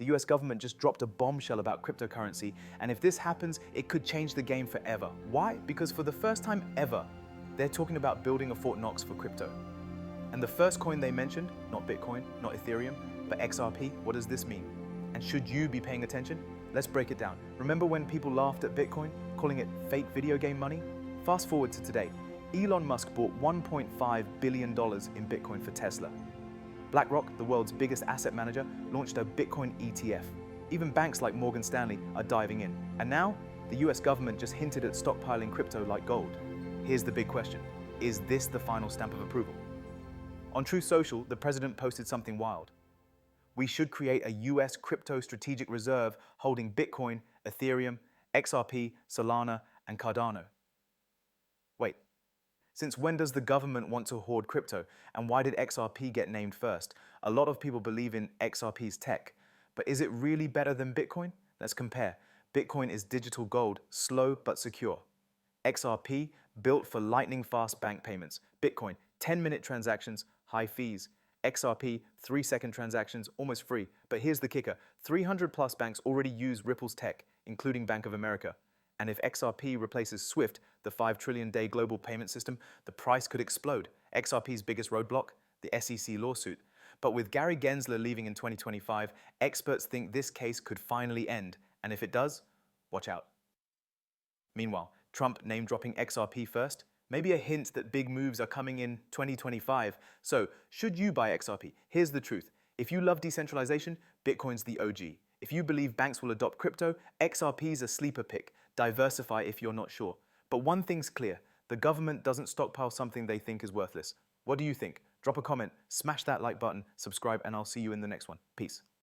The US government just dropped a bombshell about cryptocurrency, and if this happens, it could change the game forever. Why? Because for the first time ever, they're talking about building a Fort Knox for crypto. And the first coin they mentioned, not Bitcoin, not Ethereum, but XRP, what does this mean? And should you be paying attention? Let's break it down. Remember when people laughed at Bitcoin, calling it fake video game money? Fast forward to today. Elon Musk bought $1.5 billion in Bitcoin for Tesla. BlackRock, the world's biggest asset manager, launched a Bitcoin ETF. Even banks like Morgan Stanley are diving in. And now, the US government just hinted at stockpiling crypto like gold. Here's the big question. Is this the final stamp of approval? On Truth Social, the president posted something wild. We should create a US crypto strategic reserve holding Bitcoin, Ethereum, XRP, Solana, and Cardano. Wait, since when does the government want to hoard crypto? And why did XRP get named first? A lot of people believe in XRP's tech, but is it really better than Bitcoin? Let's compare. Bitcoin is digital gold, slow but secure. XRP, built for lightning-fast bank payments. Bitcoin, 10-minute transactions, high fees. XRP, 3-second transactions, almost free. But here's the kicker. 300-plus banks already use Ripple's tech, including Bank of America. And if XRP replaces SWIFT, the 5 trillion day global payment system, the price could explode. XRP's biggest roadblock? The SEC lawsuit. But with Gary Gensler leaving in 2025, experts think this case could finally end. And if it does, watch out. Meanwhile, Trump name-dropping XRP first? Maybe a hint that big moves are coming in 2025. So, should you buy XRP? Here's the truth. If you love decentralization, Bitcoin's the OG. If you believe banks will adopt crypto, XRP's a sleeper pick. Diversify if you're not sure. But one thing's clear. The government doesn't stockpile something they think is worthless. What do you think? Drop a comment, smash that like button, subscribe, and I'll see you in the next one. Peace.